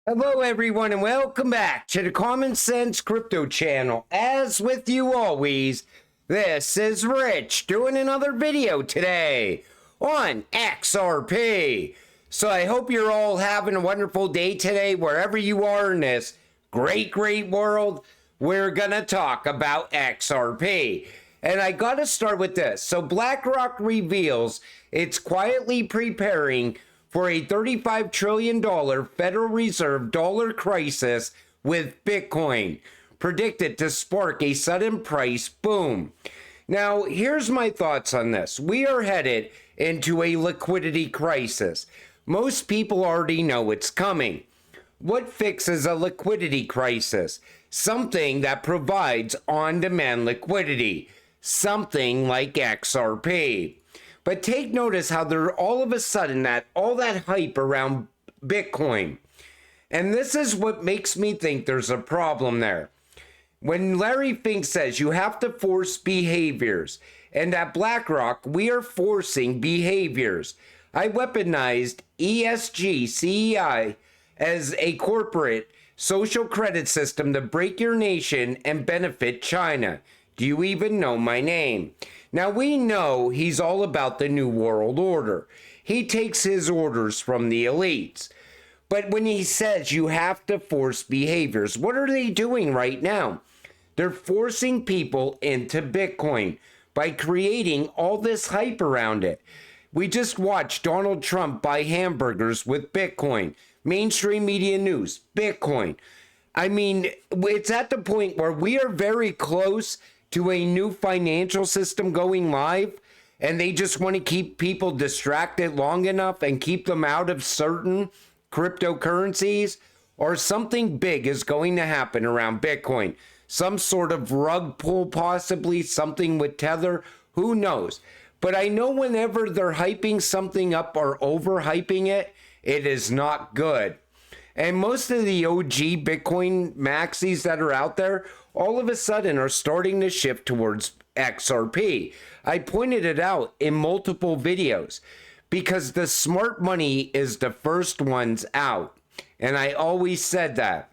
Hello, everyone, and welcome back to the Common Sense Crypto channel. As with you always, this is Rich doing another video today on XRP. So I hope you're all having a wonderful day today, wherever you are in this great world. We're gonna talk about XRP. And I gotta start with this. So BlackRock reveals it's quietly preparing for a $35 trillion Federal Reserve dollar crisis with Bitcoin, predicted to spark a sudden price boom. Now, here's my thoughts on this. We are headed into a liquidity crisis. Most people already know it's coming. What fixes a liquidity crisis? Something that provides on-demand liquidity, something like XRP. But take notice how they're all of a sudden all that hype around Bitcoin. And this is what makes me think there's a problem there. When Larry Fink says you have to force behaviors, and at BlackRock, we are forcing behaviors. I weaponized ESG CEI as a corporate social credit system to break your nation and benefit China. Do you even know my name? Now, we know he's all about the New World Order. He takes his orders from the elites. But when he says you have to force behaviors, what are they doing right now? They're forcing people into Bitcoin by creating all this hype around it. We just watched Donald Trump buy hamburgers with Bitcoin. Mainstream media news, Bitcoin. I mean, it's at the point where we are very close to a new financial system going live, and they just want to keep people distracted long enough and keep them out of certain cryptocurrencies, or something big is going to happen around Bitcoin. Some sort of rug pull, possibly something with Tether, who knows? But I know whenever they're hyping something up or overhyping it, it is not good. And most of the OG Bitcoin maxis that are out there all of a sudden are starting to shift towards XRP. I pointed it out in multiple videos because the smart money is the first ones out. And I always said that.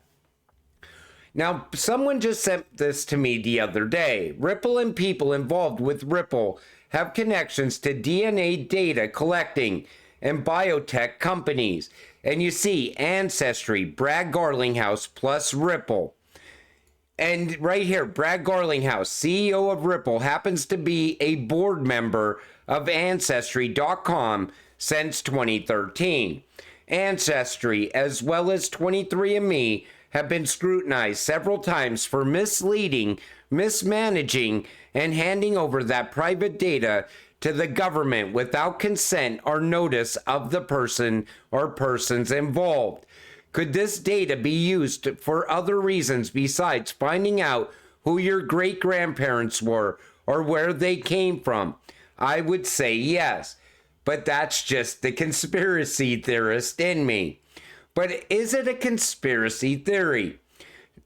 Now, someone just sent this to me the other day. Ripple and people involved with Ripple have connections to DNA data collecting and biotech companies. And you see Ancestry, Brad Garlinghouse plus Ripple. And right here, Brad Garlinghouse, CEO of Ripple, happens to be a board member of Ancestry.com since 2013. Ancestry, as well as 23andMe, have been scrutinized several times for misleading, mismanaging, and handing over that private data to the government without consent or notice of the person or persons involved. Could this data be used for other reasons besides finding out who your great-grandparents were or where they came from? I would say yes, but that's just the conspiracy theorist in me. But is it a conspiracy theory?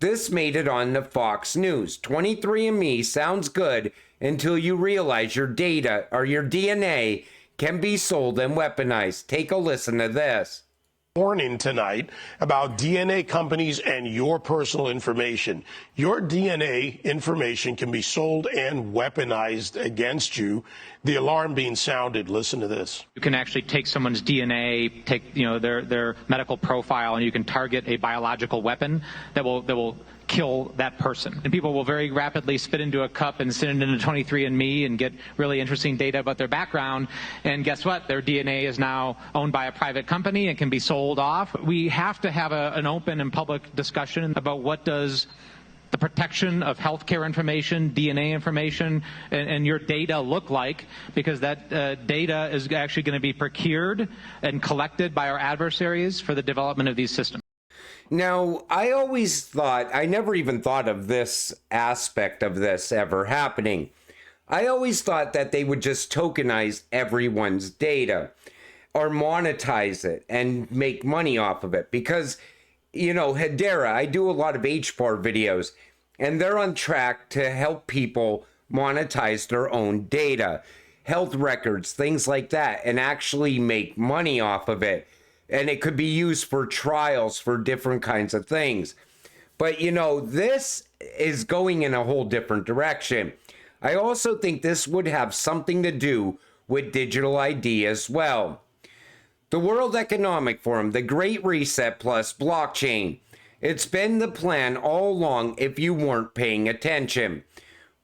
This made it on the Fox News. 23andMe sounds good until you realize your data or your DNA can be sold and weaponized. Take a listen to this. Warning tonight about DNA companies and your personal information. Your DNA information can be sold and weaponized against you. The alarm being sounded. Listen to this. You can actually take someone's DNA, take their medical profile, and you can target a biological weapon that will kill that person. And people will very rapidly spit into a cup and send it into 23andMe and get really interesting data about their background. And guess what? Their DNA is now owned by a private company and can be sold off. We have to have an open and public discussion about what does the protection of healthcare information, DNA information, and your data look like, because that data is actually going to be procured and collected by our adversaries for the development of these systems. Now, I always thought, I never even thought of this aspect of this ever happening. I always thought that they would just tokenize everyone's data or monetize it and make money off of it because, you know, Hedera, I do a lot of HBAR videos, and they're on track to help people monetize their own data, health records, things like that, and actually make money off of it. and it could be used for trials for different kinds of things. But, you know, this is going in a whole different direction. I also think this would have something to do with digital ID as well. The World Economic Forum, the Great Reset plus blockchain. It's been the plan all along if you weren't paying attention.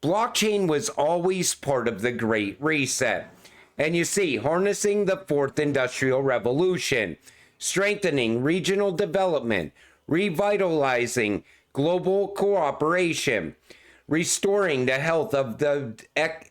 Blockchain was always part of the Great Reset. And you see, harnessing the fourth industrial revolution, strengthening regional development, revitalizing global cooperation, restoring the health of the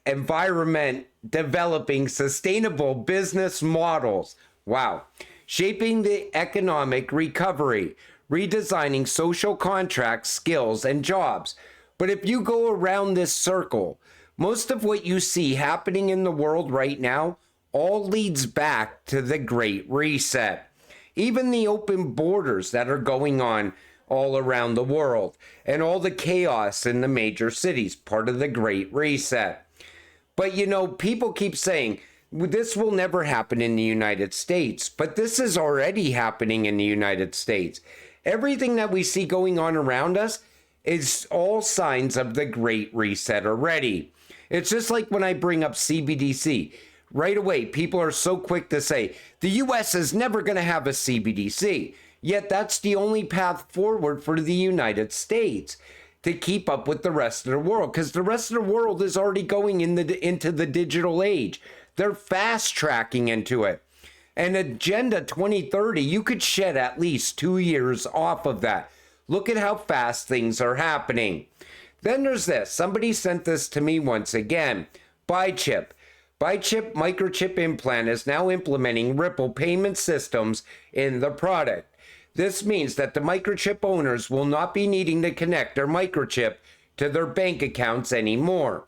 environment, developing sustainable business models. Wow. Shaping the economic recovery, redesigning social contracts, skills, and jobs. But if you go around this circle, most of what you see happening in the world right now all leads back to the Great Reset. Even the open borders that are going on all around the world and all the chaos in the major cities, part of the Great Reset. But you know, people keep saying, this will never happen in the United States, but this is already happening in the United States. Everything that we see going on around us is all signs of the Great Reset already. It's just like when I bring up CBDC. Right away, people are so quick to say, the US is never going to have a CBDC. Yet that's the only path forward for the United States to keep up with the rest of the world, because the rest of the world is already going into the digital age. They're fast tracking into it. And Agenda 2030, you could shed at least 2 years off of that. Look at how fast things are happening. Then there's this. Somebody sent this to me once again. Buychip. Buychip microchip implant is now implementing Ripple payment systems in the product. This means that the microchip owners will not be needing to connect their microchip to their bank accounts anymore.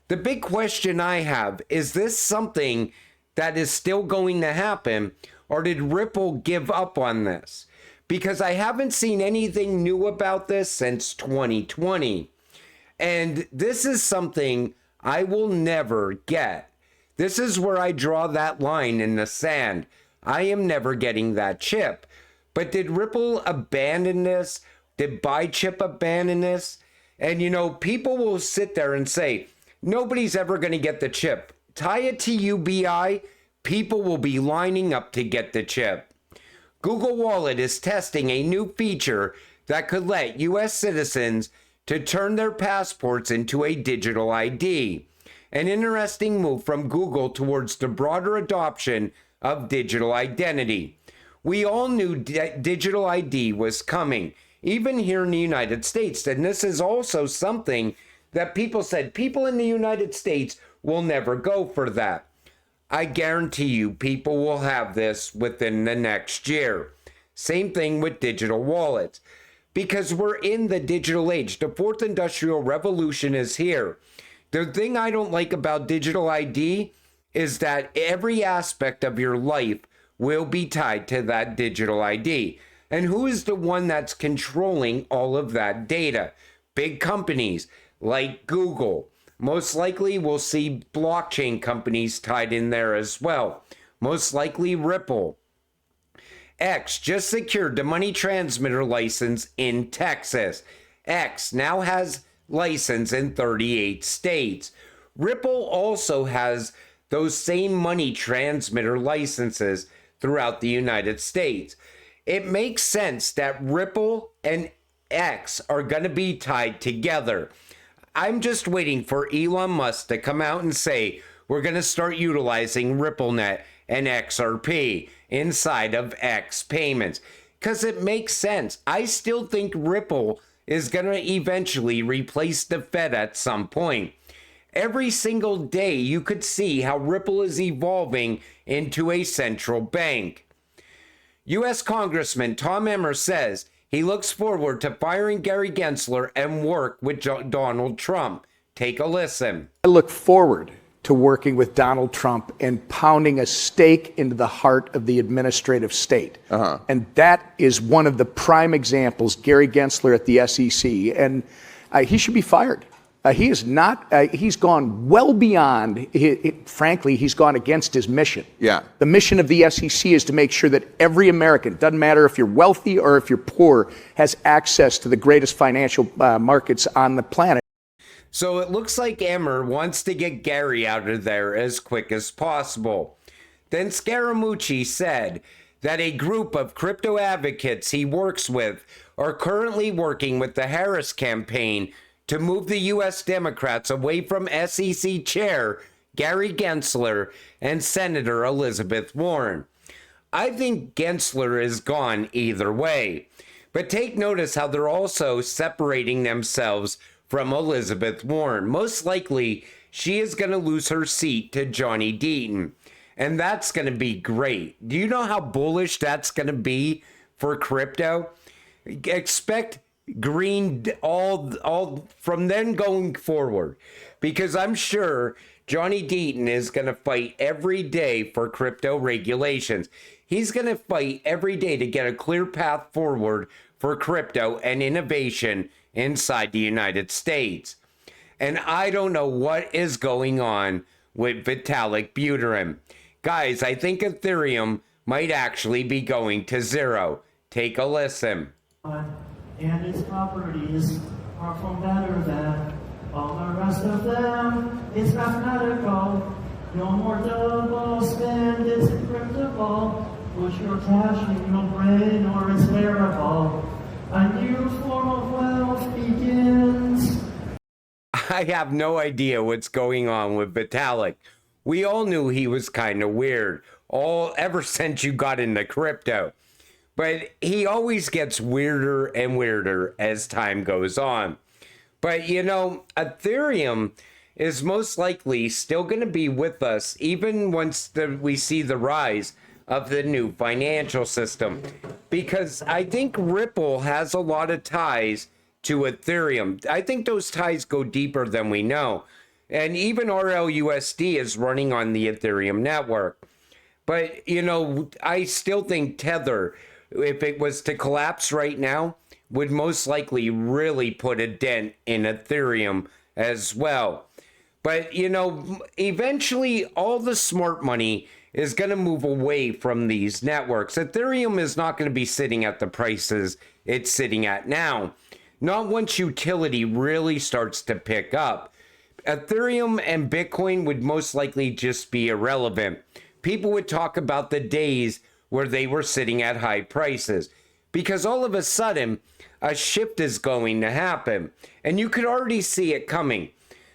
The big question I have, is this something that is still going to happen, or did Ripple give up on this? Because I haven't seen anything new about this since 2020. And this is something I will never get. This is where I draw that line in the sand. I am never getting that chip. But did Ripple abandon this? Did Buychip abandon this? And you know, people will sit there and say, nobody's ever going to get the chip. Tie it to UBI, people will be lining up to get the chip. Google Wallet is testing a new feature that could let US citizens to turn their passports into a digital ID. An interesting move from Google towards the broader adoption of digital identity. We all knew digital ID was coming, even here in the United States. And this is also something that people said, people in the United States will never go for that. I guarantee you people will have this within the next year. Same thing with digital wallets. Because we're in the digital age. The fourth industrial revolution is here. The thing I don't like about digital ID is that every aspect of your life will be tied to that digital ID. And who is the one that's controlling all of that data? Big companies like Google. Most likely we'll see blockchain companies tied in there as well. Most likely Ripple. X just secured the money transmitter license in Texas. X now has license in 38 states. Ripple also has those same money transmitter licenses throughout the United States. It makes sense that Ripple and X are going to be tied together. I'm just waiting for Elon Musk to come out and say, we're going to start utilizing RippleNet and XRP inside of X payments. Because it makes sense. I still think Ripple is going to eventually replace the Fed at some point. Every single day you could see how Ripple is evolving into a central bank. U.S. Congressman Tom Emmer says he looks forward to firing Gary Gensler and work with Donald Trump. Take a listen. I look forward to working with Donald Trump and pounding a stake into the heart of the administrative state. And that is one of the prime examples, Gary Gensler at the SEC. And he should be fired. He is not, he's gone well beyond, frankly, he's gone against his mission. Yeah. The mission of the SEC is to make sure that every American, doesn't matter if you're wealthy or if you're poor, has access to the greatest financial markets on the planet. So it looks like Emmer wants to get Gary out of there as quick as possible. Then Scaramucci said that a group of crypto advocates he works with are currently working with the Harris campaign to move the U.S. Democrats away from SEC Chair Gary Gensler and Senator Elizabeth Warren. I think Gensler is gone either way, but take notice how they're also separating themselves from Elizabeth Warren. Most likely, she is going to lose her seat to Johnny Deaton, and that's going to be great. Do you know how bullish that's going to be for crypto? Expect green all from then going forward, because I'm sure Johnny Deaton is going to fight every day for crypto regulations. He's going to fight every day to get a clear path forward for crypto and innovation inside the United States. And I don't know what is going on with Vitalik Buterin. Guys, I think Ethereum might actually be going to zero. Take a listen. And its properties are far better than all the rest of them. It's mathematical. No more double spend. It's encryptable. Put your cash in your brain or it's wearable. A new form of wealth begins. I have no idea what's going on with Vitalik. We all knew he was kind of weird, ever since you got into crypto. But he always gets weirder and weirder as time goes on. But, you know, Ethereum is most likely still going to be with us even once we see the rise of the new financial system. Because I think Ripple has a lot of ties to Ethereum. I think those ties go deeper than we know. And even RLUSD is running on the Ethereum network. But, you know, I still think Tether, if it was to collapse right now, would most likely really put a dent in Ethereum as well. But, you know, eventually all the smart money is going to move away from these networks. Ethereum is not going to be sitting at the prices it's sitting at now. Not once utility really starts to pick up. Ethereum and Bitcoin would most likely just be irrelevant. People would talk about the days where they were sitting at high prices, because all of a sudden a shift is going to happen, and you could already see it coming.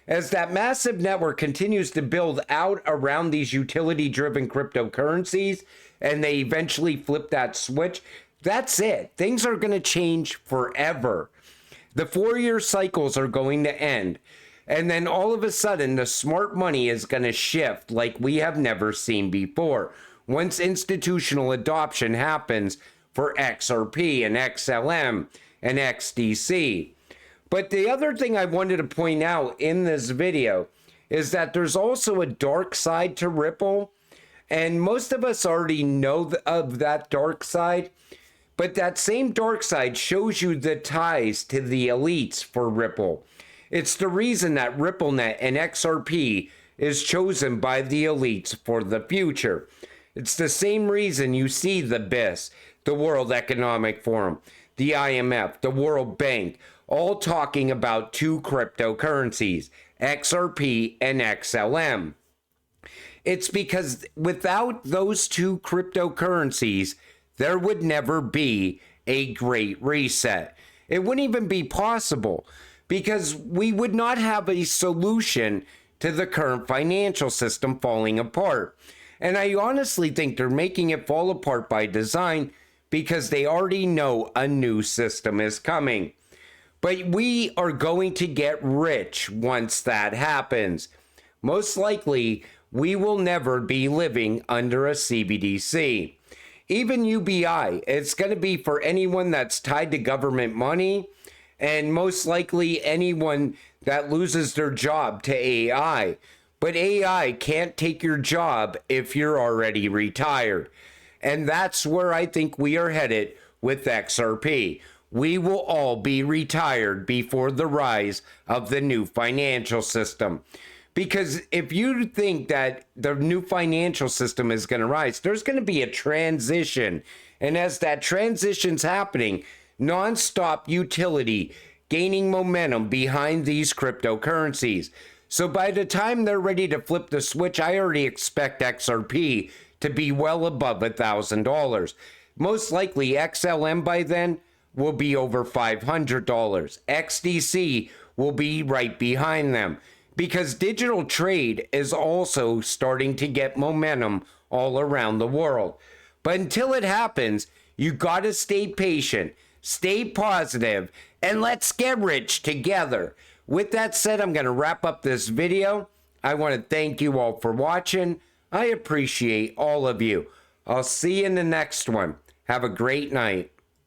As that massive network continues to build out around these utility-driven cryptocurrencies, and they eventually flip that switch, that's it. Things are going to change forever. The 4-year cycles are going to end. And then all of a sudden, the smart money is going to shift like we have never seen before. Once institutional adoption happens for XRP and XLM and XDC. But the other thing I wanted to point out in this video is that there's also a dark side to Ripple. And most of us already know of that dark side. But that same dark side shows you the ties to the elites for Ripple. It's the reason that RippleNet and XRP is chosen by the elites for the future. It's the same reason you see the BIS, the World Economic Forum, the IMF, the World Bank, all talking about two cryptocurrencies, XRP and XLM. It's because without those two cryptocurrencies, there would never be a great reset. It wouldn't even be possible, because we would not have a solution to the current financial system falling apart. And I honestly think they're making it fall apart by design, because they already know a new system is coming. But we are going to get rich once that happens. Most likely, we will never be living under a CBDC. Even UBI, it's going to be for anyone that's tied to government money, and most likely anyone that loses their job to AI. But AI can't take your job if you're already retired. And that's where I think we are headed with XRP. we will all be retired before the rise of the new financial system. Because if you think that the new financial system is going to rise, there's going to be a transition. And as that transition's happening, nonstop utility gaining momentum behind these cryptocurrencies. So by the time they're ready to flip the switch, I already expect XRP to be well above $1,000. Most likely XLM by then will be over $500. XDC will be right behind them, because digital trade is also starting to get momentum all around the world. But until it happens, you gotta stay patient, stay positive, and let's get rich together. With that said, I'm gonna wrap up this video. I want to thank you all for watching. I appreciate all of you. I'll see you in the next one. Have a great night.